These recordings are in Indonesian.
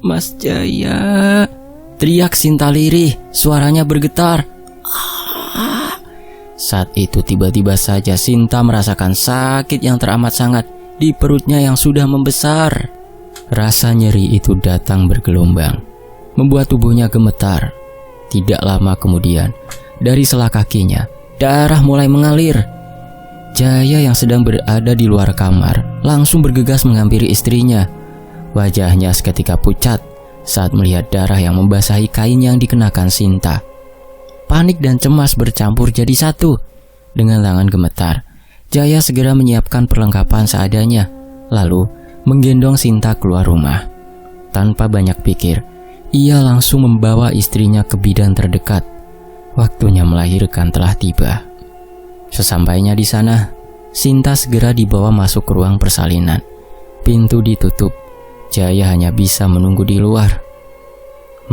Mas Jaya," teriak Sinta lirih, suaranya bergetar. Saat itu tiba-tiba saja Sinta merasakan sakit yang teramat sangat di perutnya yang sudah membesar. Rasa nyeri itu datang bergelombang, membuat tubuhnya gemetar. Tidak lama kemudian, dari sela kakinya, darah mulai mengalir. Jaya yang sedang berada di luar kamar langsung bergegas menghampiri istrinya. Wajahnya seketika pucat saat melihat darah yang membasahi kain yang dikenakan Sinta. Panik dan cemas bercampur jadi satu. Dengan tangan gemetar, Jaya segera menyiapkan perlengkapan seadanya, lalu menggendong Sinta keluar rumah. Tanpa banyak pikir, ia langsung membawa istrinya ke bidan terdekat. Waktunya melahirkan telah tiba. Sesampainya di sana, Sinta segera dibawa masuk ke ruang persalinan. Pintu ditutup, Jaya hanya bisa menunggu di luar.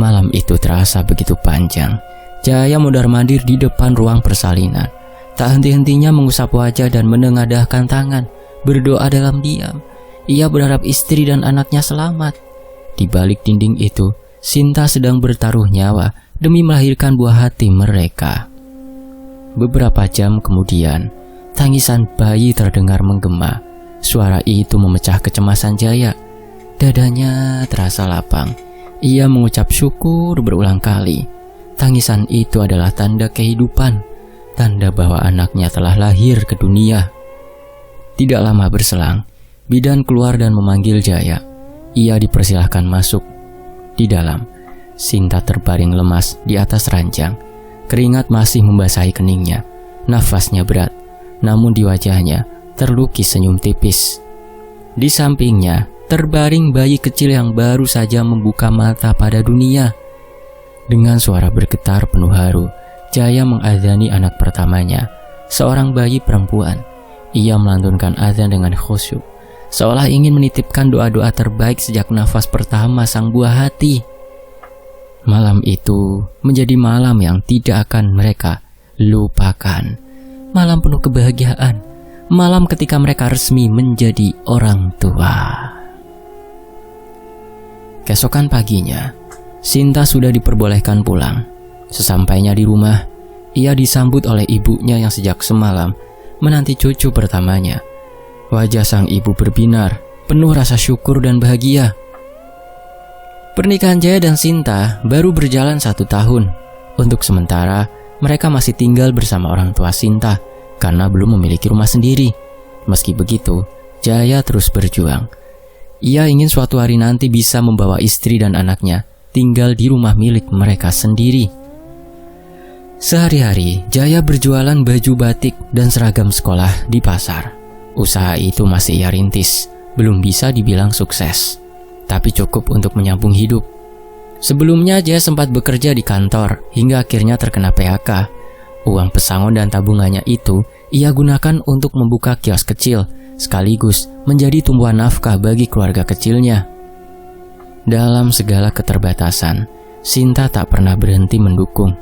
Malam itu terasa begitu panjang. Jaya mondar-mandir di depan ruang persalinan, tak henti-hentinya mengusap wajah dan menengadahkan tangan, berdoa dalam diam. Ia berharap istri dan anaknya selamat. Di balik dinding itu, Sinta sedang bertaruh nyawa demi melahirkan buah hati mereka. Beberapa jam kemudian, tangisan bayi terdengar menggema. Suara itu memecah kecemasan Jaya. Dadanya terasa lapang. Ia mengucap syukur berulang kali. Tangisan itu adalah tanda kehidupan, tanda bahwa anaknya telah lahir ke dunia. Tidak lama berselang, bidan keluar dan memanggil Jaya. Ia dipersilahkan masuk. Di dalam, Sinta terbaring lemas di atas ranjang. Keringat masih membasahi keningnya. Nafasnya berat, namun di wajahnya terlukis senyum tipis. Di sampingnya terbaring bayi kecil yang baru saja membuka mata pada dunia. Dengan suara bergetar penuh haru, Jaya mengadzani anak pertamanya, seorang bayi perempuan. Ia melantunkan azan dengan khusyuk, seolah ingin menitipkan doa-doa terbaik sejak nafas pertama sang buah hati. Malam itu menjadi malam yang tidak akan mereka lupakan. Malam penuh kebahagiaan, malam ketika mereka resmi menjadi orang tua. Keesokan paginya, Sinta sudah diperbolehkan pulang. Sesampainya di rumah, ia disambut oleh ibunya yang sejak semalam menanti cucu pertamanya. Wajah sang ibu berbinar, penuh rasa syukur dan bahagia. Pernikahan Jaya dan Sinta baru berjalan 1 tahun. Untuk sementara, mereka masih tinggal bersama orang tua Sinta karena belum memiliki rumah sendiri. Meski begitu, Jaya terus berjuang. Ia ingin suatu hari nanti bisa membawa istri dan anaknya tinggal di rumah milik mereka sendiri. Sehari-hari, Jaya berjualan baju batik dan seragam sekolah di pasar. Usaha itu masih ia rintis, belum bisa dibilang sukses, tapi cukup untuk menyambung hidup. Sebelumnya Jaya sempat bekerja di kantor hingga akhirnya terkena PHK. Uang pesangon dan tabungannya itu ia gunakan untuk membuka kios kecil, sekaligus menjadi tumpuan nafkah bagi keluarga kecilnya. Dalam segala keterbatasan, Sinta tak pernah berhenti mendukung.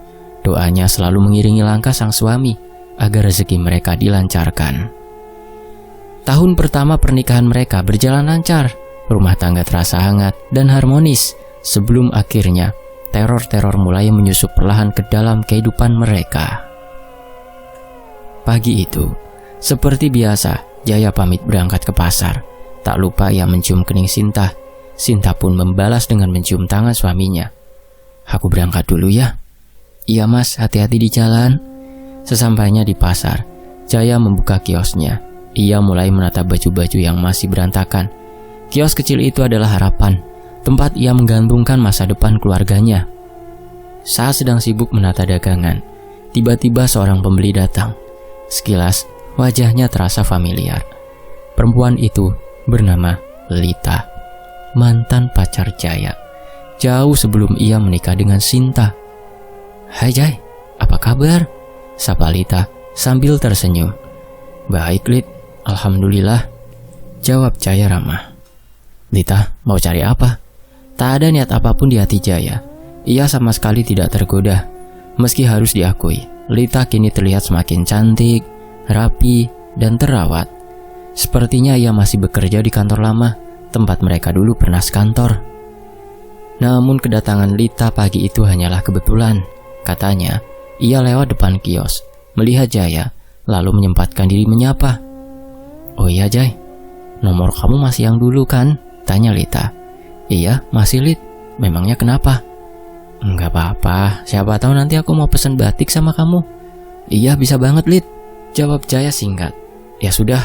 Doanya selalu mengiringi langkah sang suami agar rezeki mereka dilancarkan. Tahun pertama pernikahan mereka berjalan lancar. Rumah tangga terasa hangat dan harmonis sebelum akhirnya teror-teror mulai menyusup perlahan ke dalam kehidupan mereka. Pagi itu, seperti biasa, Jaya pamit berangkat ke pasar. Tak lupa ia mencium kening Sinta. Sinta pun membalas dengan mencium tangan suaminya. "Aku berangkat dulu ya." "Iya mas, hati-hati di jalan." Sesampainya di pasar, Jaya membuka kiosnya. Ia mulai menata baju-baju yang masih berantakan. Kios kecil itu adalah harapan, tempat ia menggantungkan masa depan keluarganya. Saat sedang sibuk menata dagangan, tiba-tiba seorang pembeli datang. Sekilas, wajahnya terasa familiar. Perempuan itu bernama Lita, mantan pacar Jaya, jauh sebelum ia menikah dengan Sinta. "Hai Jay, apa kabar?" sapa Lita sambil tersenyum. "Baik Lit, alhamdulillah," jawab Jaya ramah. "Lita, mau cari apa?" Tak ada niat apapun di hati Jaya. Ia sama sekali tidak tergoda. Meski harus diakui, Lita kini terlihat semakin cantik, rapi, dan terawat. Sepertinya ia masih bekerja di kantor lama, tempat mereka dulu pernah sekantor. Namun kedatangan Lita pagi itu hanyalah kebetulan. Katanya, ia lewat depan kios, melihat Jaya, lalu menyempatkan diri menyapa. "Oh iya Jay, nomor kamu masih yang dulu kan?" tanya Lita. "Iya, masih Lit. Memangnya kenapa?" "Enggak apa-apa, siapa tahu nanti aku mau pesan batik sama kamu." "Iya, bisa banget Lit," jawab Jaya singkat. "Ya sudah,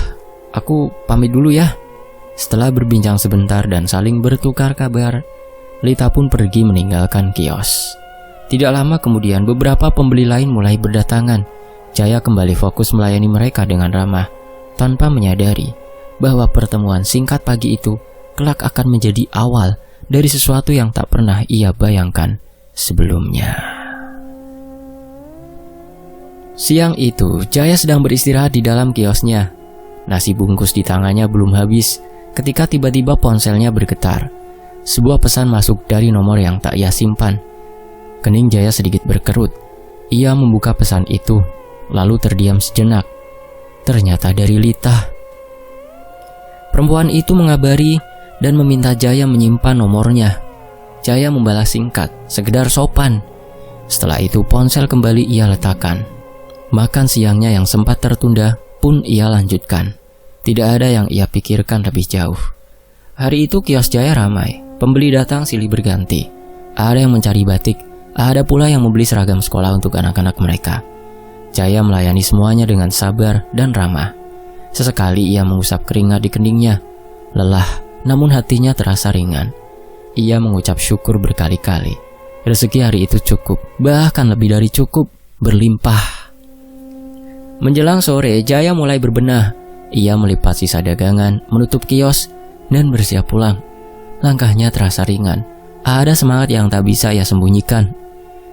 aku pamit dulu ya." Setelah berbincang sebentar dan saling bertukar kabar, Lita pun pergi meninggalkan kios. Tidak lama kemudian beberapa pembeli lain mulai berdatangan. Jaya kembali fokus melayani mereka dengan ramah, tanpa menyadari bahwa pertemuan singkat pagi itu kelak akan menjadi awal dari sesuatu yang tak pernah ia bayangkan sebelumnya. Siang itu, Jaya sedang beristirahat di dalam kiosnya. Nasi bungkus di tangannya belum habis ketika tiba-tiba ponselnya bergetar. Sebuah pesan masuk dari nomor yang tak ia simpan. Kening Jaya sedikit berkerut. Ia membuka pesan itu, lalu terdiam sejenak. Ternyata dari Lita. Perempuan itu mengabari dan meminta Jaya menyimpan nomornya. Jaya membalas singkat, sekedar sopan. Setelah itu ponsel kembali ia letakkan. Makan siangnya yang sempat tertunda pun ia lanjutkan. Tidak ada yang ia pikirkan lebih jauh. Hari itu kios Jaya ramai. Pembeli datang silih berganti. Ada yang mencari batik, ada pula yang membeli seragam sekolah untuk anak-anak mereka. Jaya melayani semuanya dengan sabar dan ramah. Sesekali ia mengusap keringat di keningnya. Lelah, namun hatinya terasa ringan. Ia mengucap syukur berkali-kali. Rezeki hari itu cukup, bahkan lebih dari cukup, berlimpah. Menjelang sore, Jaya mulai berbenah. Ia melipat sisa dagangan, menutup kios, dan bersiap pulang. Langkahnya terasa ringan. Ada semangat yang tak bisa ia sembunyikan.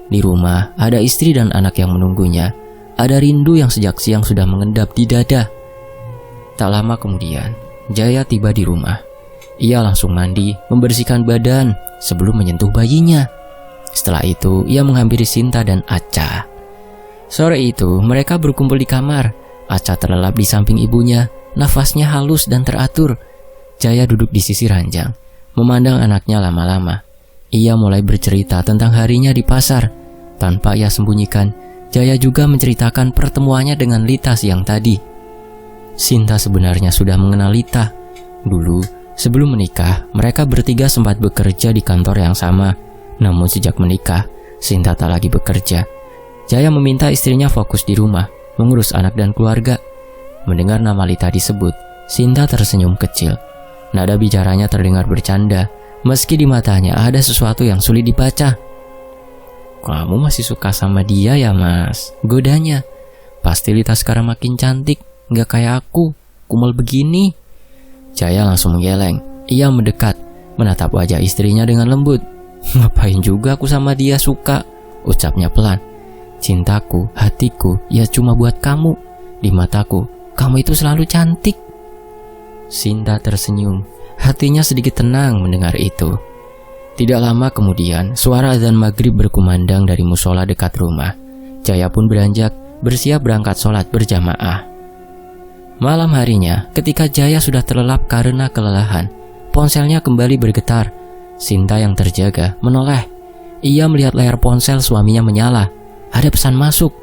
Di rumah, ada istri dan anak yang menunggunya. Ada rindu yang sejak siang sudah mengendap di dada. Tak lama kemudian, Jaya tiba di rumah. Ia langsung mandi, membersihkan badan sebelum menyentuh bayinya. Setelah itu, ia menghampiri Sinta dan Acha. Sore itu, mereka berkumpul di kamar. Acha terlelap di samping ibunya, nafasnya halus dan teratur. Jaya duduk di sisi ranjang, memandang anaknya lama-lama. Ia mulai bercerita tentang harinya di pasar. Tanpa ia sembunyikan, Jaya juga menceritakan pertemuannya dengan Lita siang tadi. Sinta sebenarnya sudah mengenal Lita. Dulu, sebelum menikah, mereka bertiga sempat bekerja di kantor yang sama. Namun sejak menikah, Sinta tak lagi bekerja. Jaya meminta istrinya fokus di rumah, mengurus anak dan keluarga. Mendengar nama Lita disebut, Sinta tersenyum kecil. Nada bicaranya terdengar bercanda, meski di matanya ada sesuatu yang sulit dibaca. "Kamu masih suka sama dia ya mas?" godanya. "Pasti Lita sekarang makin cantik, gak kayak aku, kumel begini." Jaya langsung menggeleng. Ia mendekat, menatap wajah istrinya dengan lembut. "Ngapain juga aku sama dia suka?" ucapnya pelan. "Cintaku, hatiku, ya cuma buat kamu. Di mataku, kamu itu selalu cantik." Sinta tersenyum. Hatinya sedikit tenang mendengar itu. Tidak lama kemudian, suara azan maghrib berkumandang dari musola dekat rumah. Jaya pun beranjak, bersiap berangkat sholat berjamaah. Malam harinya, ketika Jaya sudah terlelap karena kelelahan, ponselnya kembali bergetar. Sinta yang terjaga menoleh. Ia melihat layar ponsel suaminya menyala. Ada pesan masuk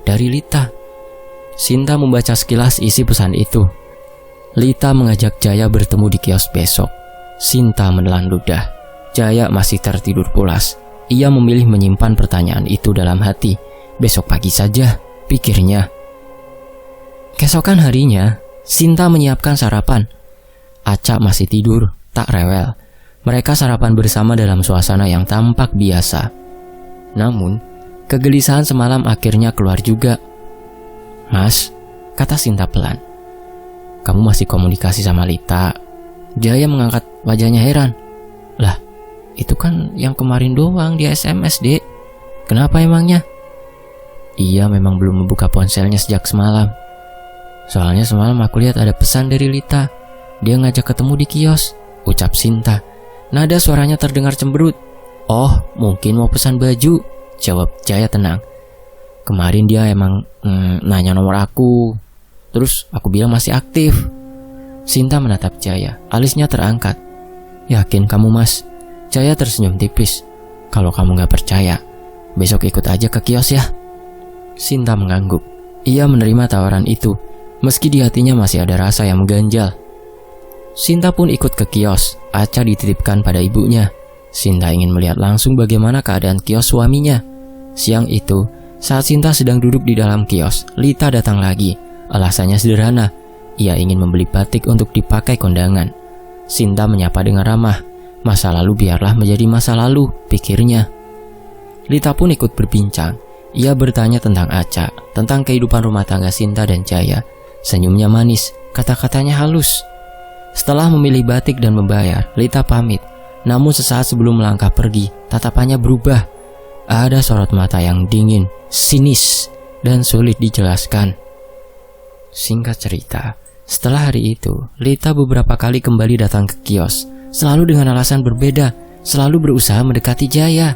dari Lita. Sinta membaca sekilas isi pesan itu. Lita mengajak Jaya bertemu di kios besok. Sinta menelan ludah. Jaya masih tertidur pulas. Ia memilih menyimpan pertanyaan itu dalam hati. Besok pagi saja, pikirnya. Keesokan harinya, Sinta menyiapkan sarapan. Acha masih tidur, tak rewel. Mereka sarapan bersama dalam suasana yang tampak biasa. Namun, kegelisahan semalam akhirnya keluar juga. "Mas," kata Sinta pelan, "kamu masih komunikasi sama Lita?" Jaya mengangkat wajahnya heran. "Lah, itu kan yang kemarin doang dia SMS, Dek. Kenapa emangnya?" "Iya, memang belum membuka ponselnya sejak semalam. Soalnya semalam aku lihat ada pesan dari Lita. Dia ngajak ketemu di kios," ucap Sinta. Nada suaranya terdengar cemberut. "Oh, mungkin mau pesan baju," jawab Jaya tenang. "Kemarin dia emang nanya nomor aku. Terus aku bilang masih aktif." Sinta menatap Jaya, alisnya terangkat. "Yakin kamu mas?" Jaya tersenyum tipis. Kalau kamu gak percaya, besok ikut aja ke kios ya. Sinta mengangguk. Ia menerima tawaran itu, meski di hatinya masih ada rasa yang mengganjal. Sinta pun ikut ke kios. Aca dititipkan pada ibunya. Sinta ingin melihat langsung bagaimana keadaan kios suaminya. Siang itu, saat Sinta sedang duduk di dalam kios, Lita datang lagi. Alasannya sederhana, ia ingin membeli batik untuk dipakai kondangan. Sinta menyapa dengan ramah. Masa lalu biarlah menjadi masa lalu, pikirnya. Lita pun ikut berbincang. Ia bertanya tentang Aca, tentang kehidupan rumah tangga Sinta dan Jaya. Senyumnya manis, kata-katanya halus. Setelah memilih batik dan membayar, Lita pamit. Namun sesaat sebelum melangkah pergi, tatapannya berubah. Ada sorot mata yang dingin, sinis, dan sulit dijelaskan. Singkat cerita, setelah hari itu, Lita beberapa kali kembali datang ke kios. Selalu dengan alasan berbeda, selalu berusaha mendekati Jaya.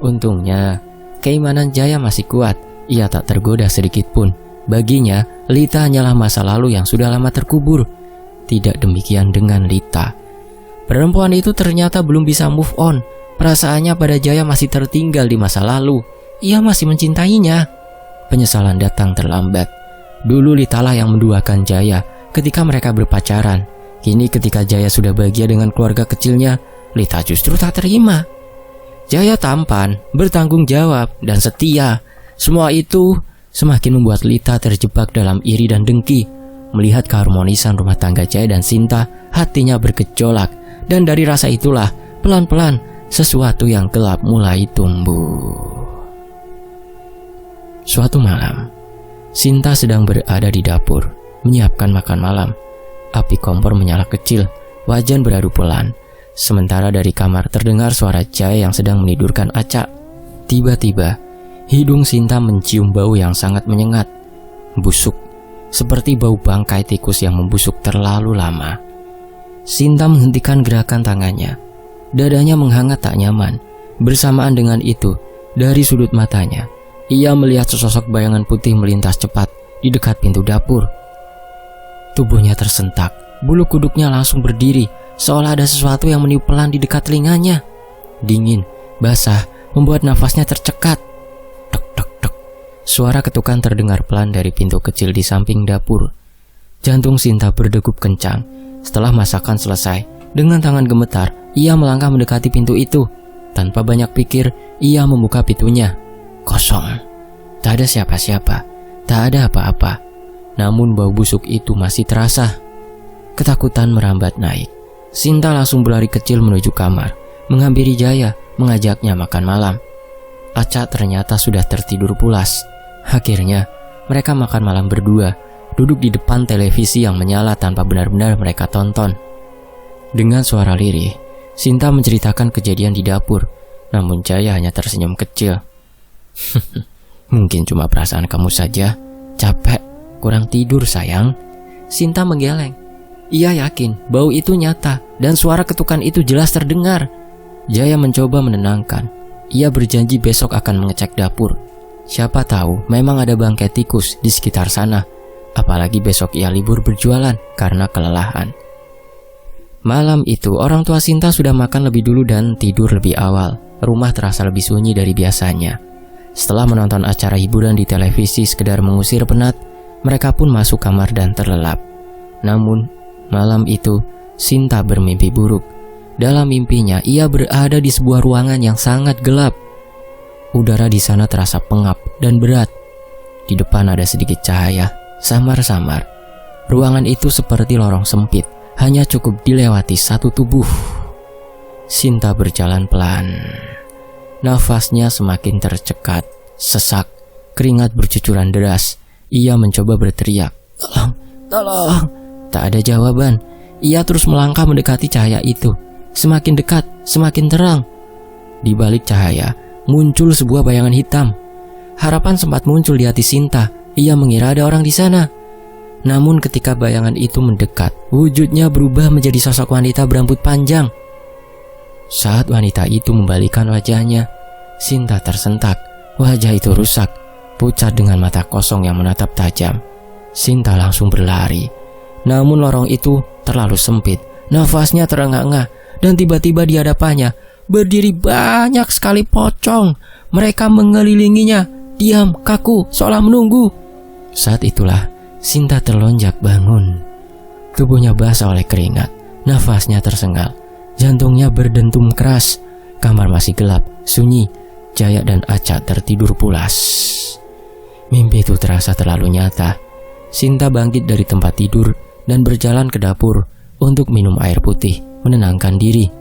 Untungnya, keimanan Jaya masih kuat. Ia tak tergoda sedikit pun. Baginya, Lita hanyalah masa lalu yang sudah lama terkubur. Tidak demikian dengan Lita. Perempuan itu ternyata belum bisa move on. Perasaannya pada Jaya masih tertinggal di masa lalu. Ia masih mencintainya. Penyesalan datang terlambat. Dulu Litalah yang menduakan Jaya ketika mereka berpacaran. Kini ketika Jaya sudah bahagia dengan keluarga kecilnya, Lita justru tak terima. Jaya tampan, bertanggung jawab, dan setia. Semua itu semakin membuat Lita terjebak dalam iri dan dengki. Melihat keharmonisan rumah tangga Jaya dan Sinta, hatinya bergejolak. Dan dari rasa itulah, pelan-pelan sesuatu yang gelap mulai tumbuh. Suatu malam, Sinta sedang berada di dapur, menyiapkan makan malam. Api kompor menyala kecil, wajan beradu pelan. Sementara dari kamar terdengar suara Jaya yang sedang menidurkan Aca. Tiba-tiba, hidung Sinta mencium bau yang sangat menyengat. Busuk, seperti bau bangkai tikus yang membusuk terlalu lama. Sinta menghentikan gerakan tangannya. Dadanya menghangat tak nyaman. Bersamaan dengan itu, dari sudut matanya, ia melihat sesosok bayangan putih melintas cepat di dekat pintu dapur. Tubuhnya tersentak, bulu kuduknya langsung berdiri, seolah ada sesuatu yang meniup pelan di dekat telinganya. Dingin, basah, membuat nafasnya tercekat. Tek tek tek. Suara ketukan terdengar pelan dari pintu kecil di samping dapur. Jantung Sinta berdegup kencang. Setelah masakan selesai, dengan tangan gemetar, ia melangkah mendekati pintu itu. Tanpa banyak pikir, ia membuka pintunya. Kosong. Tak ada siapa-siapa. Tak ada apa-apa. Namun bau busuk itu masih terasa. Ketakutan merambat naik. Sinta langsung berlari kecil menuju kamar, menghampiri Jaya, mengajaknya makan malam. Aca ternyata sudah tertidur pulas. Akhirnya, mereka makan malam berdua, duduk di depan televisi yang menyala tanpa benar-benar mereka tonton. Dengan suara lirih, Sinta menceritakan kejadian di dapur, namun Jaya hanya tersenyum kecil. Mungkin cuma perasaan kamu saja, capek, kurang tidur sayang. Sinta menggeleng. Ia yakin bau itu nyata dan suara ketukan itu jelas terdengar. Jaya mencoba menenangkan. Ia berjanji besok akan mengecek dapur. Siapa tahu memang ada bangkai tikus di sekitar sana. Apalagi besok ia libur berjualan karena kelelahan. Malam itu orang tua Sinta sudah makan lebih dulu dan tidur lebih awal. Rumah terasa lebih sunyi dari biasanya. Setelah menonton acara hiburan di televisi sekedar mengusir penat, mereka pun masuk kamar dan terlelap. Namun, malam itu, Sinta bermimpi buruk. Dalam mimpinya, ia berada di sebuah ruangan yang sangat gelap. Udara di sana terasa pengap dan berat. Di depan ada sedikit cahaya, samar-samar. Ruangan itu seperti lorong sempit, hanya cukup dilewati satu tubuh. Sinta berjalan pelan. Nafasnya semakin tercekat, sesak, keringat bercucuran deras. Ia mencoba berteriak, "Tolong, tolong!" Tak ada jawaban. Ia terus melangkah mendekati cahaya itu. Semakin dekat, semakin terang. Di balik cahaya, muncul sebuah bayangan hitam. Harapan sempat muncul di hati Sinta. Ia mengira ada orang di sana. Namun ketika bayangan itu mendekat, wujudnya berubah menjadi sosok wanita berambut panjang. Saat wanita itu membalikkan wajahnya, Sinta tersentak. Wajah itu rusak, pucat dengan mata kosong yang menatap tajam. Sinta langsung berlari. Namun lorong itu terlalu sempit. Nafasnya terengah-engah dan tiba-tiba di hadapannya berdiri banyak sekali pocong. Mereka mengelilinginya, diam, kaku, seolah menunggu. Saat itulah Sinta terlonjak bangun. Tubuhnya basah oleh keringat, nafasnya tersengal, jantungnya berdentum keras. Kamar masih gelap, sunyi. Jaya dan Aca tertidur pulas. Mimpi itu terasa terlalu nyata. Sinta bangkit dari tempat tidur dan berjalan ke dapur untuk minum air putih, menenangkan diri.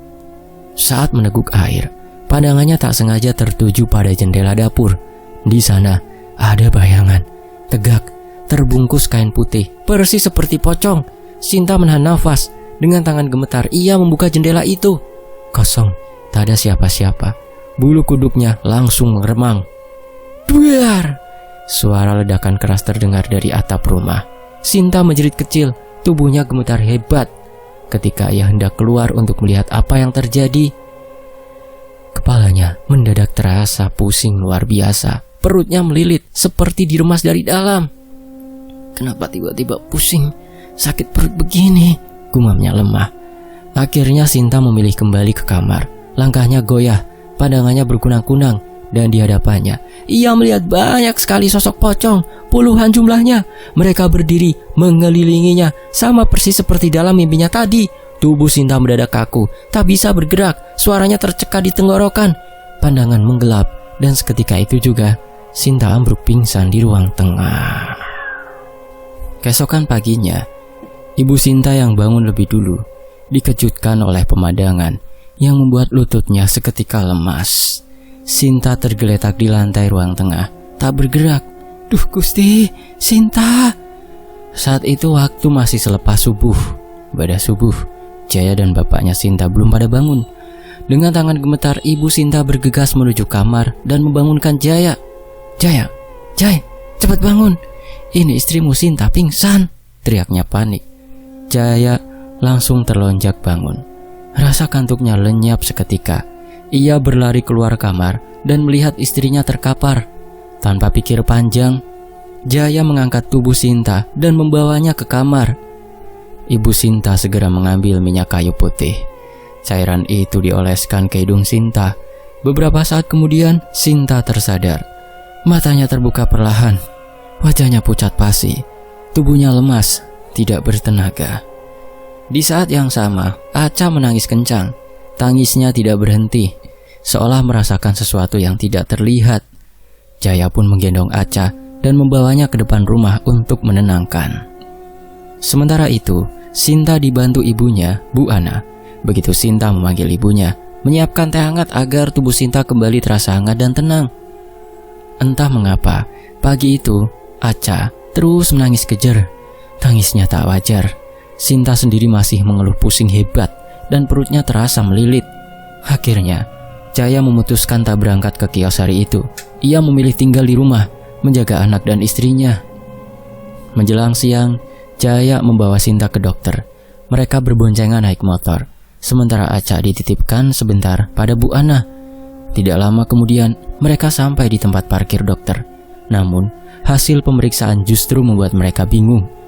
Saat meneguk air, pandangannya tak sengaja tertuju pada jendela dapur. Di sana ada bayangan, tegak, terbungkus kain putih, persis seperti pocong. Sinta menahan nafas. Dengan tangan gemetar, ia membuka jendela itu. Kosong, tak ada siapa-siapa. Bulu kuduknya langsung meremang. Duar! Suara ledakan keras terdengar dari atap rumah. Sinta menjerit kecil, tubuhnya gemetar hebat. Ketika ia hendak keluar untuk melihat apa yang terjadi, kepalanya mendadak terasa pusing luar biasa. Perutnya melilit seperti diremas dari dalam. Kenapa tiba-tiba pusing? Sakit perut begini, gumamnya lemah. Akhirnya Sinta memilih kembali ke kamar. Langkahnya goyah, pandangannya berkunang-kunang, dan di hadapannya ia melihat banyak sekali sosok pocong, puluhan jumlahnya. Mereka berdiri mengelilinginya, sama persis seperti dalam mimpinya tadi. Tubuh Sinta mendadak kaku, tak bisa bergerak, suaranya tercekat di tenggorokan. Pandangan menggelap, dan seketika itu juga Sinta ambruk pingsan di ruang tengah. Keesokan paginya, Ibu Sinta yang bangun lebih dulu dikejutkan oleh pemandangan yang membuat lututnya seketika lemas. Sinta tergeletak di lantai ruang tengah, tak bergerak. Duh Gusti, Sinta! Saat itu waktu masih selepas subuh. Pada subuh, Jaya dan bapaknya Sinta belum pada bangun. Dengan tangan gemetar, Ibu Sinta bergegas menuju kamar dan membangunkan Jaya. Jaya, Jai, cepat bangun. Ini istrimu Sinta pingsan, teriaknya panik. Jaya langsung terlonjak bangun. Rasa kantuknya lenyap seketika. Ia berlari keluar kamar dan melihat istrinya terkapar. Tanpa pikir panjang, Jaya mengangkat tubuh Sinta dan membawanya ke kamar. Ibu Sinta segera mengambil minyak kayu putih. Cairan itu dioleskan ke hidung Sinta. Beberapa saat kemudian, Sinta tersadar. Matanya terbuka perlahan. Wajahnya pucat pasi. Tubuhnya lemas, tidak bertenaga. Di saat yang sama, Aca menangis kencang. Tangisnya tidak berhenti, seolah merasakan sesuatu yang tidak terlihat. Jaya pun menggendong Aca dan membawanya ke depan rumah untuk menenangkan. Sementara itu, Sinta dibantu ibunya, Bu Ana. Begitu Sinta memanggil ibunya, menyiapkan teh hangat agar tubuh Sinta kembali terasa hangat dan tenang. Entah mengapa, pagi itu, Aca terus menangis kejer. Tangisnya tak wajar. Sinta sendiri masih mengeluh pusing hebat dan perutnya terasa melilit. Akhirnya, Jaya memutuskan tak berangkat ke kios hari itu. Ia memilih tinggal di rumah, menjaga anak dan istrinya. Menjelang siang, Jaya membawa Sinta ke dokter. Mereka berboncengan naik motor, sementara Aca dititipkan sebentar pada Bu Ana. Tidak lama kemudian, mereka sampai di tempat parkir dokter. Namun, hasil pemeriksaan justru membuat mereka bingung.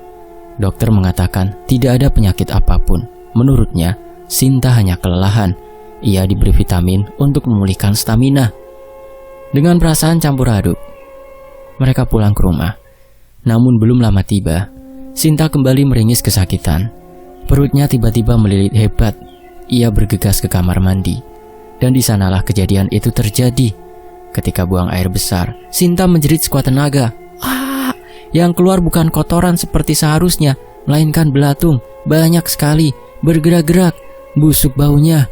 Dokter mengatakan tidak ada penyakit apapun. Menurutnya, Sinta hanya kelelahan. Ia diberi vitamin untuk memulihkan stamina. Dengan perasaan campur aduk, mereka pulang ke rumah. Namun belum lama tiba, Sinta kembali meringis kesakitan. Perutnya tiba-tiba melilit hebat. Ia bergegas ke kamar mandi. Dan di sanalah kejadian itu terjadi. Ketika buang air besar, Sinta menjerit sekuat tenaga. Yang keluar bukan kotoran seperti seharusnya, melainkan belatung, banyak sekali, bergerak-gerak, busuk baunya.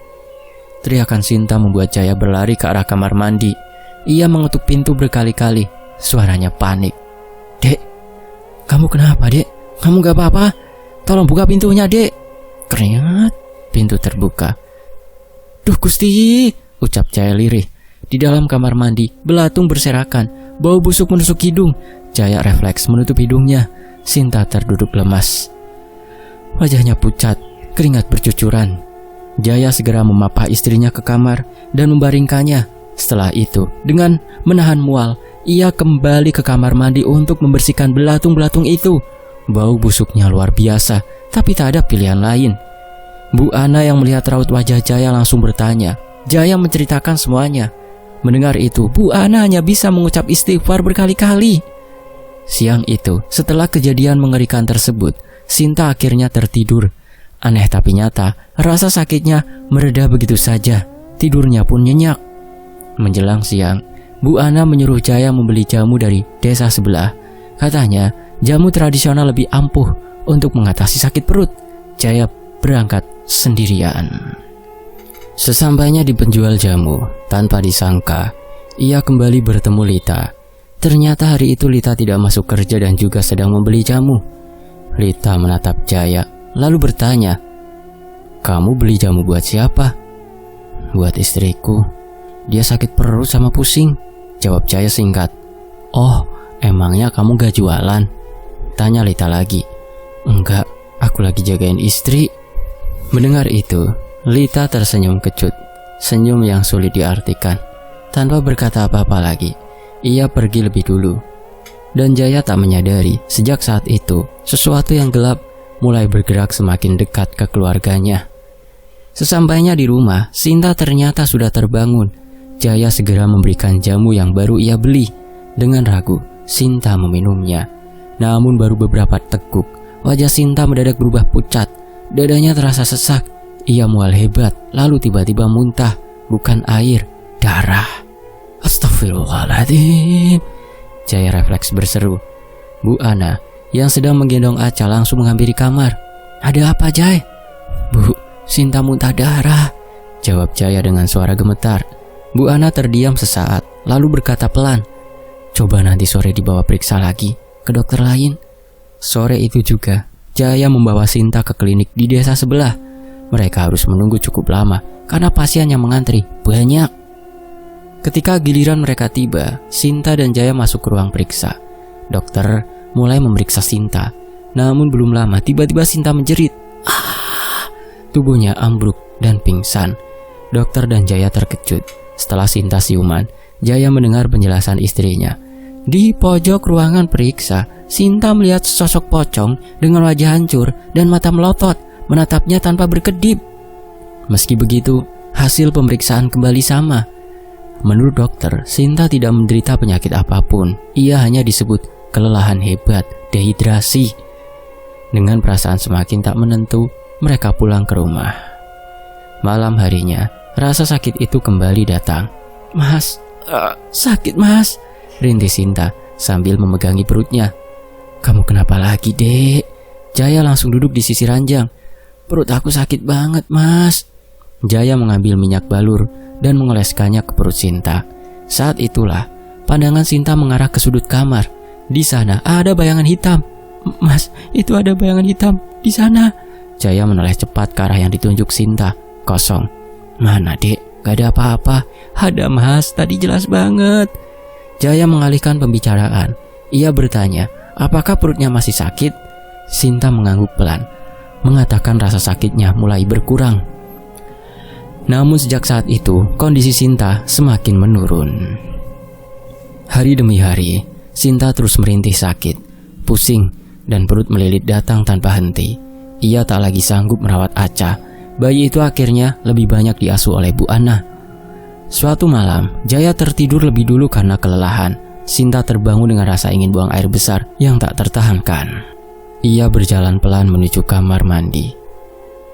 Teriakan Sinta membuat Jaya berlari ke arah kamar mandi. Ia mengetuk pintu berkali-kali, suaranya panik. Dek, kamu kenapa dek? Kamu gak apa-apa? Tolong buka pintunya dek. Keringat, pintu terbuka. Duh Gusti, ucap Jaya lirih. Di dalam kamar mandi, belatung berserakan, bau busuk menusuk hidung. Jaya refleks menutup hidungnya. Sinta terduduk lemas. Wajahnya pucat, keringat bercucuran. Jaya segera memapah istrinya ke kamar dan membaringkannya. Setelah itu, dengan menahan mual, ia kembali ke kamar mandi untuk membersihkan belatung-belatung itu. Bau busuknya luar biasa, tapi tak ada pilihan lain. Bu Ana yang melihat raut wajah Jaya langsung bertanya, Jaya menceritakan semuanya. Mendengar itu, Bu Ana hanya bisa mengucap istighfar berkali-kali. Siang itu, setelah kejadian mengerikan tersebut, Sinta akhirnya tertidur. Aneh tapi nyata, rasa sakitnya mereda begitu saja. Tidurnya pun nyenyak. Menjelang siang, Bu Ana menyuruh Jaya membeli jamu dari desa sebelah. Katanya, jamu tradisional lebih ampuh untuk mengatasi sakit perut. Jaya berangkat sendirian. Sesampainya di penjual jamu, tanpa disangka, ia kembali bertemu Lita. Ternyata hari itu Lita tidak masuk kerja dan juga sedang membeli jamu. Lita menatap Jaya, lalu bertanya, "Kamu beli jamu buat siapa?" "Buat istriku. Dia sakit perut sama pusing," jawab Jaya singkat. "Oh, emangnya kamu gak jualan?" tanya Lita lagi. "Enggak, aku lagi jagain istri." Mendengar itu, Lita tersenyum kecut, senyum yang sulit diartikan. Tanpa berkata apa-apa lagi, ia pergi lebih dulu. Dan Jaya tak menyadari, sejak saat itu, sesuatu yang gelap mulai bergerak semakin dekat ke keluarganya. Sesampainya di rumah, Sinta ternyata sudah terbangun. Jaya segera memberikan jamu yang baru ia beli. Dengan ragu, Sinta meminumnya. Namun baru beberapa teguk, wajah Sinta mendadak berubah pucat. Dadanya terasa sesak. Ia mual hebat, lalu tiba-tiba muntah. Bukan air, darah. Astagfirullahaladzim. Jaya refleks berseru. Bu Ana yang sedang menggendong Aca langsung menghampiri kamar. "Ada apa, Jay?" "Bu, Sinta muntah darah," jawab Jaya dengan suara gemetar. Bu Ana terdiam sesaat, lalu berkata pelan, "Coba nanti sore dibawa periksa lagi ke dokter lain." Sore itu juga, Jaya membawa Sinta ke klinik di desa sebelah. Mereka harus menunggu cukup lama karena pasien yang mengantri banyak. Ketika giliran mereka tiba, Sinta dan Jaya masuk ke ruang periksa. Dokter mulai memeriksa Sinta. Namun belum lama tiba-tiba Sinta menjerit. Tubuhnya ambruk dan pingsan. Dokter dan Jaya terkejut. Setelah Sinta siuman, Jaya mendengar penjelasan istrinya. Di pojok ruangan periksa, Sinta melihat sosok pocong dengan wajah hancur dan mata melotot, menatapnya tanpa berkedip. Meski begitu, hasil pemeriksaan kembali sama. Menurut dokter, Sinta tidak menderita penyakit apapun. Ia hanya disebut kelelahan hebat, dehidrasi. Dengan perasaan semakin tak menentu, mereka pulang ke rumah. Malam harinya, rasa sakit itu kembali datang. "Mas, sakit mas," rintih Sinta sambil memegangi perutnya. "Kamu kenapa lagi, Dek?" Jaya langsung duduk di sisi ranjang. "Perut aku sakit banget, Mas." Jaya mengambil minyak balur dan mengoleskannya ke perut Sinta. Saat itulah, pandangan Sinta mengarah ke sudut kamar. Di sana ada bayangan hitam. "Mas, itu ada bayangan hitam di sana." Jaya menoleh cepat ke arah yang ditunjuk Sinta. Kosong. "Mana, Dek? Gak ada apa-apa." "Ada, Mas, tadi jelas banget." Jaya mengalihkan pembicaraan. Ia bertanya, apakah perutnya masih sakit? Sinta mengangguk pelan, mengatakan rasa sakitnya mulai berkurang. Namun sejak saat itu, kondisi Sinta semakin menurun. Hari demi hari, Sinta terus merintih sakit, pusing, dan perut melilit datang tanpa henti. Ia tak lagi sanggup merawat Aca. Bayi itu akhirnya lebih banyak diasuh oleh Bu Ana. Suatu malam, Jaya tertidur lebih dulu karena kelelahan. Sinta terbangun dengan rasa ingin buang air besar yang tak tertahankan. Ia berjalan pelan menuju kamar mandi.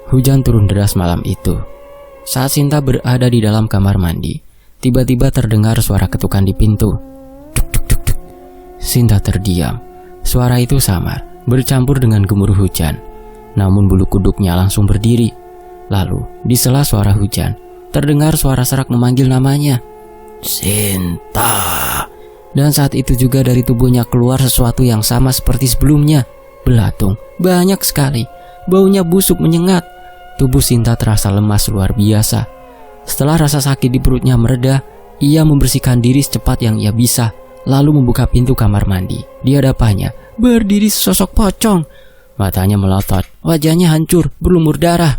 Hujan turun deras malam itu. Saat Sinta berada di dalam kamar mandi, tiba-tiba terdengar suara ketukan di pintu. Duk, duk, duk, duk. Sinta terdiam. Suara itu samar, bercampur dengan gemuruh hujan. Namun bulu kuduknya langsung berdiri. Lalu, di sela suara hujan, terdengar suara serak memanggil namanya. "Sinta." Dan saat itu juga dari tubuhnya keluar sesuatu yang sama seperti sebelumnya. Belatung, banyak sekali. Baunya busuk menyengat. Tubuh Sinta terasa lemas luar biasa. Setelah rasa sakit di perutnya mereda, ia membersihkan diri secepat yang ia bisa, lalu membuka pintu kamar mandi. Di hadapannya berdiri sesosok pocong. Matanya melotot, wajahnya hancur, berlumur darah.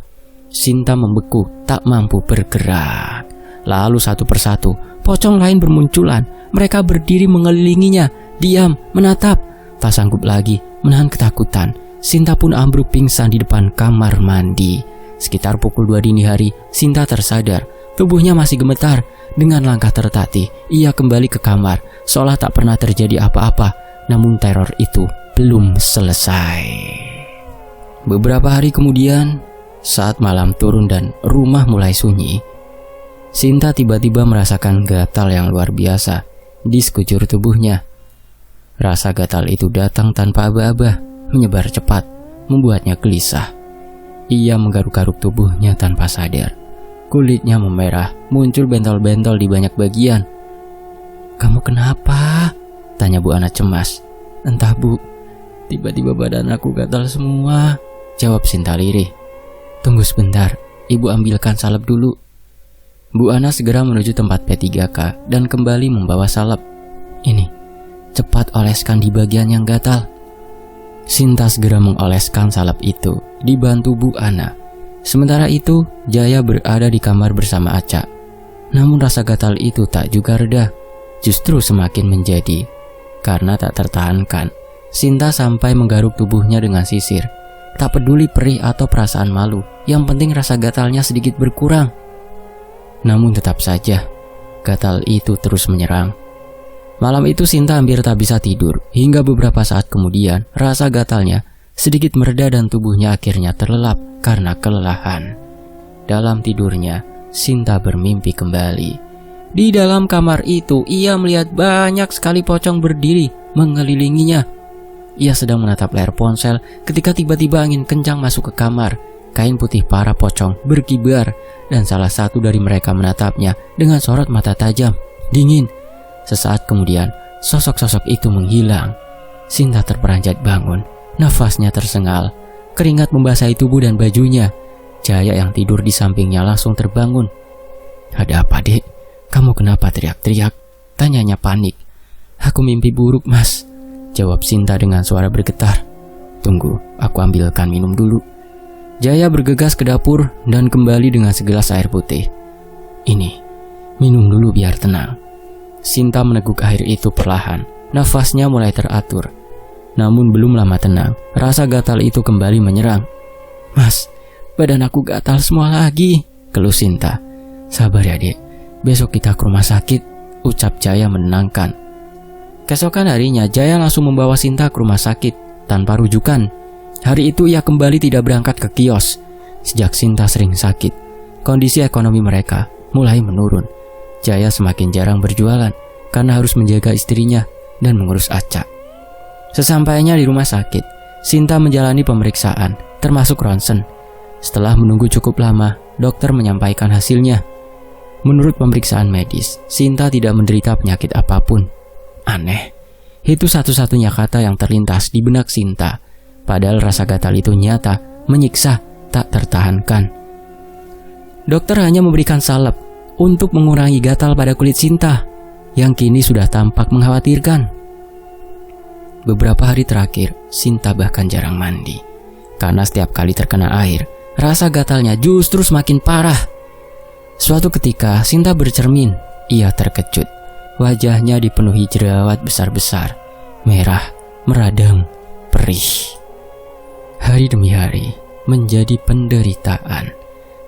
Sinta membeku, tak mampu bergerak. Lalu satu persatu, pocong lain bermunculan. Mereka berdiri mengelilinginya, diam, menatap. Tak sanggup lagi menahan ketakutan, Sinta pun ambruk pingsan di depan kamar mandi. Sekitar pukul 2 dini hari, Sinta tersadar. Tubuhnya masih gemetar. Dengan langkah tertatih, ia kembali ke kamar, seolah tak pernah terjadi apa-apa. Namun teror itu belum selesai. Beberapa hari kemudian, saat malam turun dan rumah mulai sunyi, Sinta tiba-tiba merasakan gatal yang luar biasa di sekujur tubuhnya. Rasa gatal itu datang tanpa aba-aba, menyebar cepat, membuatnya gelisah. Ia menggaruk-garuk tubuhnya tanpa sadar. Kulitnya memerah, muncul bentol-bentol di banyak bagian. "Kamu kenapa?" tanya Bu Ana cemas. "Entah Bu, tiba-tiba badan aku gatal semua," jawab Sinta lirih. "Tunggu sebentar, Ibu ambilkan salep dulu." Bu Ana segera menuju tempat P3K dan kembali membawa salep. "Ini, cepat oleskan di bagian yang gatal." Sinta segera mengoleskan salep itu, dibantu Bu Ana. Sementara itu, Jaya berada di kamar bersama Aca. Namun rasa gatal itu tak juga reda, justru semakin menjadi. Karena tak tertahankan, Sinta sampai menggaruk tubuhnya dengan sisir. Tak peduli perih atau perasaan malu, yang penting rasa gatalnya sedikit berkurang. Namun tetap saja, gatal itu terus menyerang. Malam itu Sinta hampir tak bisa tidur, hingga beberapa saat kemudian rasa gatalnya sedikit mereda dan tubuhnya akhirnya terlelap karena kelelahan. Dalam tidurnya, Sinta bermimpi kembali. Di dalam kamar itu, ia melihat banyak sekali pocong berdiri mengelilinginya. Ia sedang menatap layar ponsel ketika tiba-tiba angin kencang masuk ke kamar. Kain putih para pocong berkibar dan salah satu dari mereka menatapnya dengan sorot mata tajam, dingin. Sesaat kemudian, sosok-sosok itu menghilang. Sinta terperanjat bangun. Nafasnya tersengal, keringat membasahi tubuh dan bajunya. Jaya yang tidur di sampingnya langsung terbangun. "Ada apa, Dek? Kamu kenapa teriak-teriak?" tanyanya panik. "Aku mimpi buruk, Mas," jawab Sinta dengan suara bergetar. "Tunggu, aku ambilkan minum dulu." Jaya bergegas ke dapur dan kembali dengan segelas air putih. "Ini, minum dulu biar tenang." Sinta meneguk air itu perlahan, nafasnya mulai teratur. Namun belum lama tenang, rasa gatal itu kembali menyerang. "Mas, badan aku gatal semua lagi," keluh Sinta. "Sabar ya, Dek, besok kita ke rumah sakit," ucap Jaya menenangkan. Keesokan harinya, Jaya langsung membawa Sinta ke rumah sakit tanpa rujukan. Hari itu ia kembali tidak berangkat ke kios. Sejak Sinta sering sakit, kondisi ekonomi mereka mulai menurun. Jaya semakin jarang berjualan karena harus menjaga istrinya dan mengurus Aca. Sesampainya di rumah sakit, Sinta menjalani pemeriksaan, termasuk ronsen. Setelah menunggu cukup lama, dokter menyampaikan hasilnya. Menurut pemeriksaan medis, Sinta tidak menderita penyakit apapun. Aneh, itu satu-satunya kata yang terlintas di benak Sinta. Padahal rasa gatal itu nyata, menyiksa, tak tertahankan. Dokter hanya memberikan salep untuk mengurangi gatal pada kulit Sinta, yang kini sudah tampak mengkhawatirkan. Beberapa hari terakhir, Sinta bahkan jarang mandi. Karena setiap kali terkena air, rasa gatalnya justru semakin parah. Suatu ketika, Sinta bercermin. Ia terkejut. Wajahnya dipenuhi jerawat besar-besar, merah, meradang, perih. Hari demi hari, menjadi penderitaan.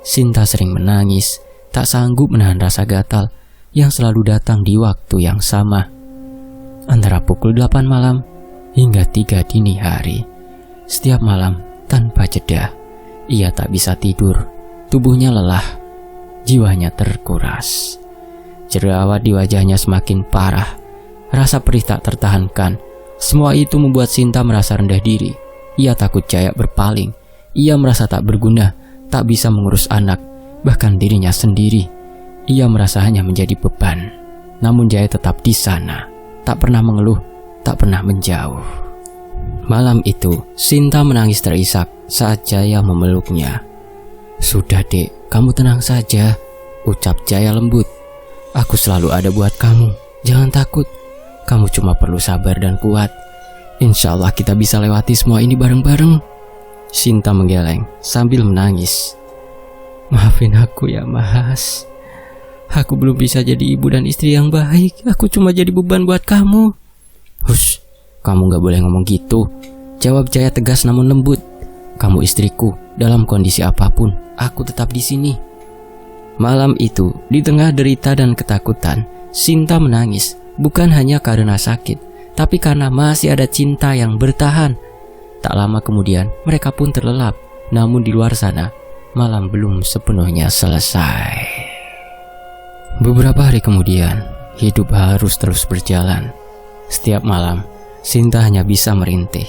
Sinta sering menangis, tak sanggup menahan rasa gatal yang selalu datang di waktu yang sama. Antara pukul 8 malam hingga 3 dini hari. Setiap malam tanpa jeda, ia tak bisa tidur. Tubuhnya lelah, jiwanya terkuras. Jerawat di wajahnya semakin parah. Rasa perih tak tertahankan. Semua itu membuat Sinta merasa rendah diri. Ia takut Jaya berpaling. Ia merasa tak berguna, tak bisa mengurus anak, bahkan dirinya sendiri. Ia merasa hanya menjadi beban. Namun Jaya tetap di sana, tak pernah mengeluh, tak pernah menjauh. Malam itu, Sinta menangis terisak saat Jaya memeluknya. "Sudah, Dek, kamu tenang saja," ucap Jaya lembut. "Aku selalu ada buat kamu, jangan takut. Kamu cuma perlu sabar dan kuat. Insya Allah kita bisa lewati semua ini bareng-bareng." Sinta menggeleng sambil menangis. "Maafin aku ya, Mas. Aku belum bisa jadi ibu dan istri yang baik. Aku cuma jadi beban buat kamu." "Hush, kamu gak boleh ngomong gitu," jawab Jaya tegas namun lembut. "Kamu istriku, dalam kondisi apapun, aku tetap di sini." Malam itu, di tengah derita dan ketakutan, Sinta menangis, bukan hanya karena sakit, tapi karena masih ada cinta yang bertahan. Tak lama kemudian, mereka pun terlelap. Namun di luar sana, malam belum sepenuhnya selesai. Beberapa hari kemudian, hidup harus terus berjalan. Setiap malam, Sinta hanya bisa merintih.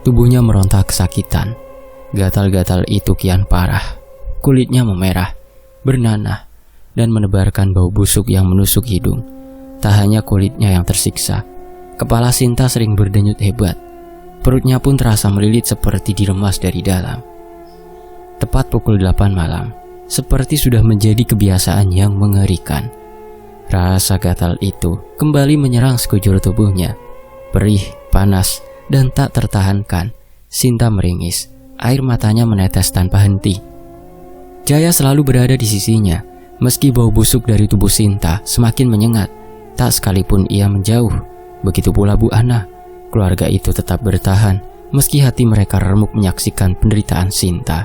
Tubuhnya meronta kesakitan. Gatal-gatal itu kian parah. Kulitnya memerah, bernanah, dan menebarkan bau busuk yang menusuk hidung. Tak hanya kulitnya yang tersiksa, kepala Sinta sering berdenyut hebat. Perutnya pun terasa melilit seperti diremas dari dalam. Tepat pukul 8 malam, seperti sudah menjadi kebiasaan yang mengerikan. Rasa gatal itu kembali menyerang sekujur tubuhnya. Perih, panas, dan tak tertahankan. Sinta meringis, air matanya menetes tanpa henti. Jaya selalu berada di sisinya. Meski bau busuk dari tubuh Sinta semakin menyengat, tak sekalipun ia menjauh. Begitu pula Bu Ana. Keluarga itu tetap bertahan, meski hati mereka remuk menyaksikan penderitaan Sinta.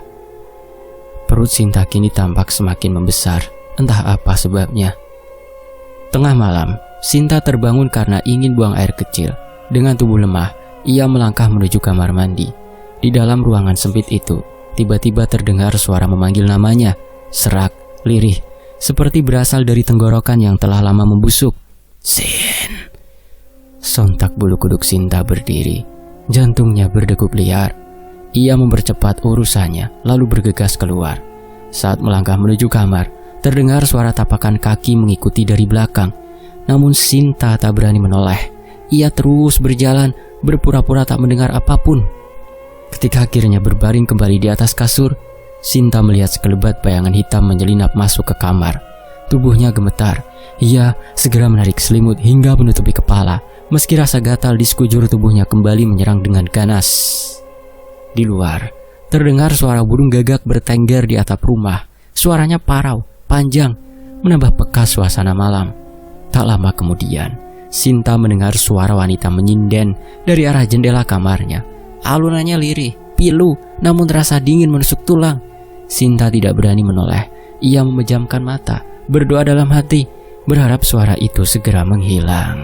Perut Sinta kini tampak semakin membesar, entah apa sebabnya. Tengah malam, Sinta terbangun karena ingin buang air kecil. Dengan tubuh lemah, ia melangkah menuju kamar mandi. Di dalam ruangan sempit itu, tiba-tiba terdengar suara memanggil namanya, serak, lirih, seperti berasal dari tenggorokan yang telah lama membusuk. Sin. Sontak bulu kuduk Sinta berdiri. Jantungnya berdegup liar. Ia mempercepat urusannya, lalu bergegas keluar. Saat melangkah menuju kamar, terdengar suara tapakan kaki mengikuti dari belakang. Namun Sinta tak berani menoleh. Ia terus berjalan, berpura-pura tak mendengar apapun. Ketika akhirnya berbaring kembali di atas kasur, Sinta melihat sekelebat bayangan hitam menyelinap masuk ke kamar. Tubuhnya gemetar. Ia segera menarik selimut hingga menutupi kepala, meski rasa gatal di sekujur tubuhnya kembali menyerang dengan ganas. Di luar, terdengar suara burung gagak bertengger di atap rumah. Suaranya parau, panjang, menambah peka suasana malam. Tak lama kemudian, Sinta mendengar suara wanita menyinden dari arah jendela kamarnya. Alunannya lirih, pilu, namun terasa dingin menusuk tulang. Sinta tidak berani menoleh. Ia memejamkan mata, berdoa dalam hati, berharap suara itu segera menghilang.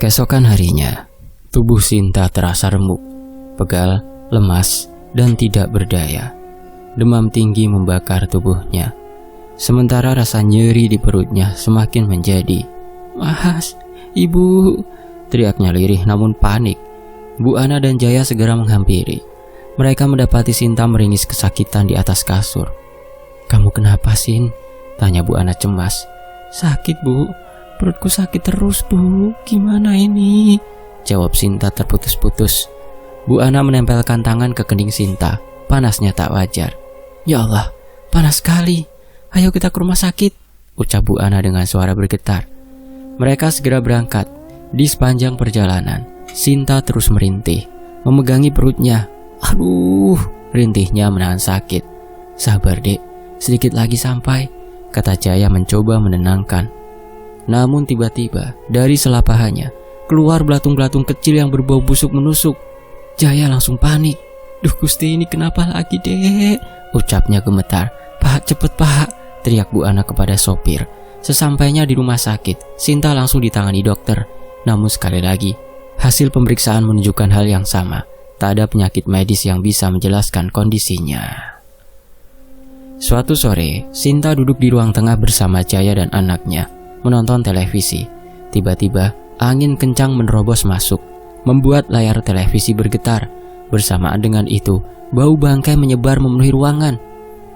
Keesokan harinya, tubuh Sinta terasa remuk, pegal, lemas, dan tidak berdaya. Demam tinggi membakar tubuhnya. Sementara rasa nyeri di perutnya semakin menjadi. "Mas, Ibu!" teriaknya lirih namun panik. Bu Ana dan Jaya segera menghampiri. Mereka mendapati Sinta meringis kesakitan di atas kasur. "Kamu kenapa, Sin?" tanya Bu Ana cemas. "Sakit, Bu. Perutku sakit terus, Bu. Gimana ini?" jawab Sinta terputus-putus. Bu Ana menempelkan tangan ke kening Sinta. Panasnya tak wajar. "Ya Allah, panas sekali. Ayo kita ke rumah sakit," ucap Bu Ana dengan suara bergetar. Mereka segera berangkat. Di sepanjang perjalanan, Sinta terus merintih, memegangi perutnya. "Aduh," rintihnya menahan sakit. "Sabar, Dek, sedikit lagi sampai," kata Jaya mencoba menenangkan. Namun tiba-tiba dari selapahannya keluar belatung-belatung kecil yang berbau busuk menusuk. Jaya langsung panik. "Duh Gusti, ini kenapa lagi, Dek?" ucapnya gemetar. "Pak, cepet Pak," teriak Bu Ana kepada sopir. Sesampainya di rumah sakit, Sinta langsung ditangani dokter. Namun sekali lagi, hasil pemeriksaan menunjukkan hal yang sama. Tak ada penyakit medis yang bisa menjelaskan kondisinya. Suatu sore, Sinta duduk di ruang tengah bersama Jaya dan anaknya, menonton televisi. Tiba-tiba, angin kencang menerobos masuk, membuat layar televisi bergetar. Bersamaan dengan itu, bau bangkai menyebar memenuhi ruangan.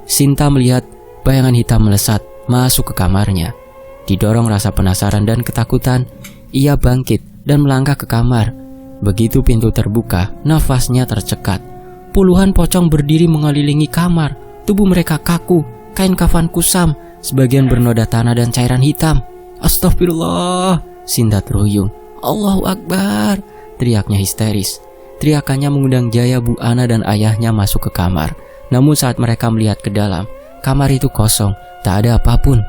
Sinta melihat bayangan hitam melesat masuk ke kamarnya. Didorong rasa penasaran dan ketakutan, ia bangkit dan melangkah ke kamar. Begitu pintu terbuka, nafasnya tercekat. Puluhan pocong berdiri mengelilingi kamar. Tubuh mereka kaku, kain kafan kusam, sebagian bernoda tanah dan cairan hitam. "Astagfirullah," Sinta terhuyung. "Allahu Akbar," teriaknya histeris. Teriakannya mengundang Jaya, Bu Ana dan ayahnya masuk ke kamar. Namun saat mereka melihat ke dalam, kamar itu kosong, tak ada apapun.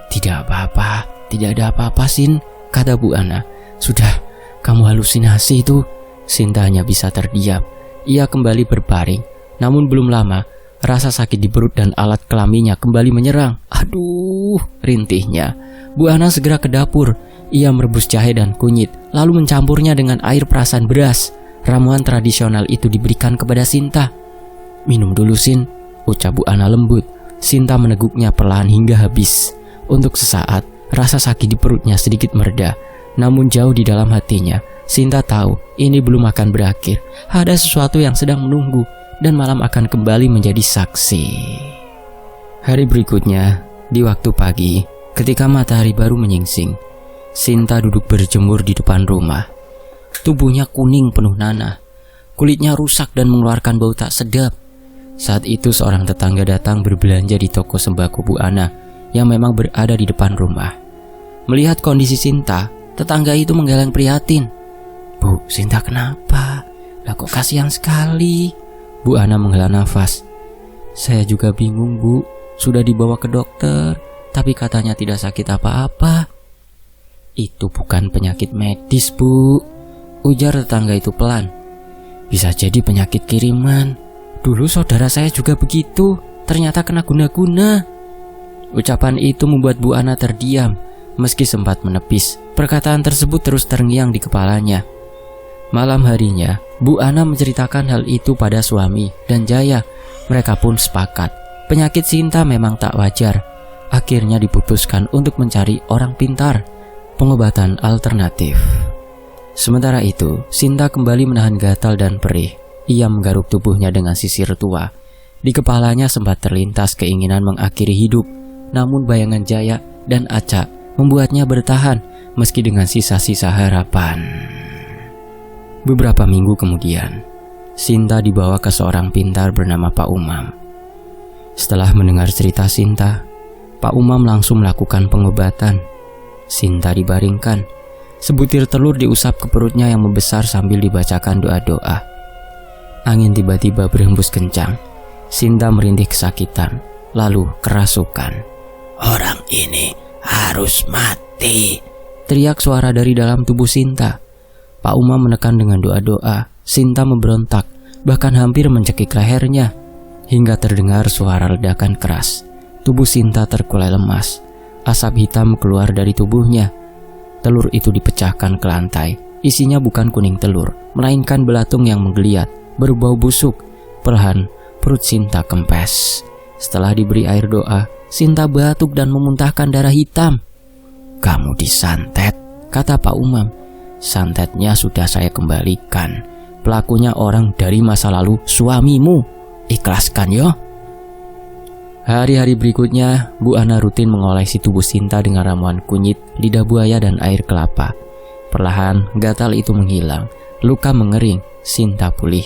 "Tidak apa-apa, tidak ada apa-apa, Sin," kata Bu Ana. "Sudah, kamu halusinasi itu." Sinta hanya bisa terdiam. Ia kembali berbaring. Namun belum lama, Rasa sakit di perut dan alat kelaminnya kembali menyerang. Aduh, rintihnya. Bu Ana segera ke dapur. Ia merebus jahe dan kunyit, lalu mencampurnya dengan air perasan beras. Ramuan tradisional itu diberikan kepada Sinta. "Minum dulu, Sin," ucap Bu Ana lembut. Sinta meneguknya perlahan hingga habis. Untuk sesaat, rasa sakit di perutnya sedikit mereda. Namun jauh di dalam hatinya, Sinta tahu ini belum akan berakhir. Ada sesuatu yang sedang menunggu, dan malam akan kembali menjadi saksi. Hari berikutnya, di waktu pagi, ketika matahari baru menyingsing, Sinta duduk berjemur di depan rumah. Tubuhnya kuning penuh nanah, kulitnya rusak dan mengeluarkan bau tak sedap. Saat itu seorang tetangga datang berbelanja di toko sembako Bu Ana yang memang berada di depan rumah. Melihat kondisi Sinta, tetangga itu menggeleng prihatin. "Bu, Sinta kenapa? Lah kok kasihan sekali?" Bu Ana menghela nafas. "Saya juga bingung, Bu. Sudah dibawa ke dokter, tapi katanya tidak sakit apa-apa." "Itu bukan penyakit medis, Bu," ujar tetangga itu pelan. "Bisa jadi penyakit kiriman. Dulu saudara saya juga begitu, ternyata kena guna-guna." Ucapan itu membuat Bu Ana terdiam. Meski sempat menepis, perkataan tersebut terus terngiang di kepalanya. Malam harinya, Bu Ana menceritakan hal itu pada suami dan Jaya. Mereka pun sepakat, penyakit Sinta memang tak wajar. Akhirnya diputuskan untuk mencari orang pintar, pengobatan alternatif. Sementara itu, Sinta kembali menahan gatal dan perih. Ia menggaruk tubuhnya dengan sisir tua. Di kepalanya sempat terlintas keinginan mengakhiri hidup. Namun bayangan Jaya dan Aca membuatnya bertahan meski dengan sisa-sisa harapan. Beberapa minggu kemudian, Sinta dibawa ke seorang pintar bernama Pak Umam. Setelah mendengar cerita Sinta, Pak Umam langsung melakukan pengobatan. Sinta dibaringkan. Sebutir telur diusap ke perutnya yang membesar sambil dibacakan doa-doa. Angin tiba-tiba berhembus kencang. Sinta merintih kesakitan, lalu kerasukan. "Orang ini harus mati," teriak suara dari dalam tubuh Sinta. Pak Umam menekan dengan doa-doa. Sinta memberontak, bahkan hampir mencekik lehernya, hingga terdengar suara ledakan keras. Tubuh Sinta terkulai lemas. Asap hitam keluar dari tubuhnya. Telur itu dipecahkan ke lantai. Isinya bukan kuning telur, melainkan belatung yang menggeliat, berbau busuk. Perlahan, perut Sinta kempes. Setelah diberi air doa, Sinta batuk dan memuntahkan darah hitam. "Kamu disantet," kata Pak Umam. "Santetnya sudah saya kembalikan. Pelakunya orang dari masa lalu suamimu. Ikhlaskan yo." Hari-hari berikutnya, Bu Ana rutin mengolesi tubuh Sinta dengan ramuan kunyit, lidah buaya, dan air kelapa. Perlahan, gatal itu menghilang. Luka mengering, Sinta pulih.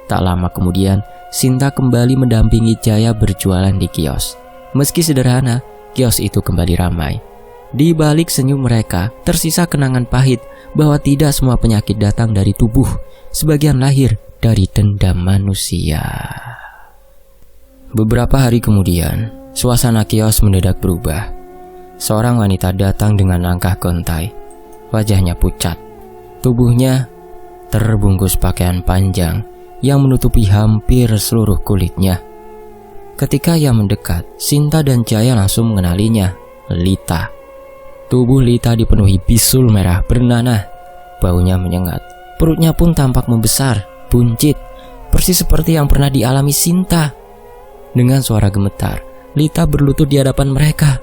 Tak lama kemudian, Sinta kembali mendampingi Jaya berjualan di kios. Meski sederhana, kios itu kembali ramai. Di balik senyum mereka, tersisa kenangan pahit bahwa tidak semua penyakit datang dari tubuh. Sebagian lahir dari dendam manusia. Beberapa hari kemudian, suasana kios mendadak berubah. Seorang wanita datang dengan langkah gontai. Wajahnya pucat. Tubuhnya terbungkus pakaian panjang yang menutupi hampir seluruh kulitnya. Ketika ia mendekat, Sinta dan Jaya langsung mengenalinya, Lita. Tubuh Lita dipenuhi bisul merah bernanah. Baunya menyengat. Perutnya pun tampak membesar, buncit, persis seperti yang pernah dialami Sinta. Dengan suara gemetar, Lita berlutut di hadapan mereka.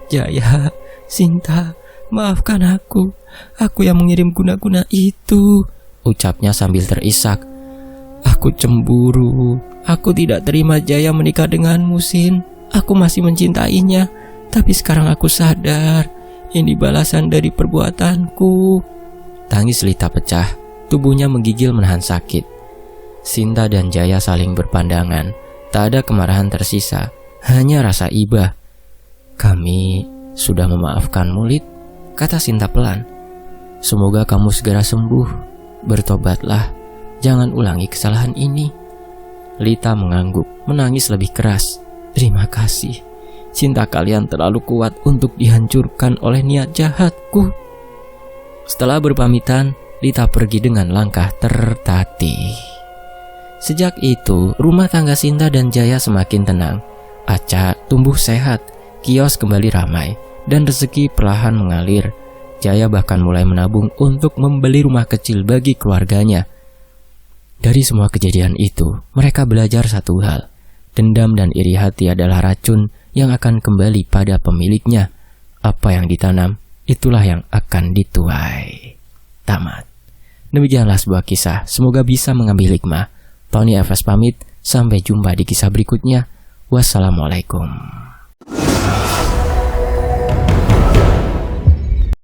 "Jaya, Sinta, maafkan aku. Aku yang mengirim guna-guna itu," ucapnya sambil terisak. "Aku cemburu. Aku tidak terima Jaya menikah denganmu, Sin. Aku masih mencintainya. Tapi sekarang aku sadar, ini balasan dari perbuatanku." Tangis Lita pecah. Tubuhnya menggigil menahan sakit. Sinta dan Jaya saling berpandangan. Tak ada kemarahan tersisa, hanya rasa iba. "Kami sudah memaafkanmu, Lit," kata Sinta pelan. "Semoga kamu segera sembuh. Bertobatlah, jangan ulangi kesalahan ini." Lita mengangguk, menangis lebih keras. "Terima kasih. Cinta kalian terlalu kuat untuk dihancurkan oleh niat jahatku." Setelah berpamitan, Lita pergi dengan langkah tertatih. Sejak itu, rumah tangga Sinta dan Jaya semakin tenang. Aca tumbuh sehat, kios kembali ramai, dan rezeki perlahan mengalir. Jaya bahkan mulai menabung untuk membeli rumah kecil bagi keluarganya. Dari semua kejadian itu, mereka belajar satu hal. Dendam dan iri hati adalah racun yang akan kembali pada pemiliknya. Apa yang ditanam, itulah yang akan dituai. Tamat. Demikianlah sebuah kisah, semoga bisa mengambil hikmah. Tony FS pamit, sampai jumpa di kisah berikutnya. Wassalamualaikum.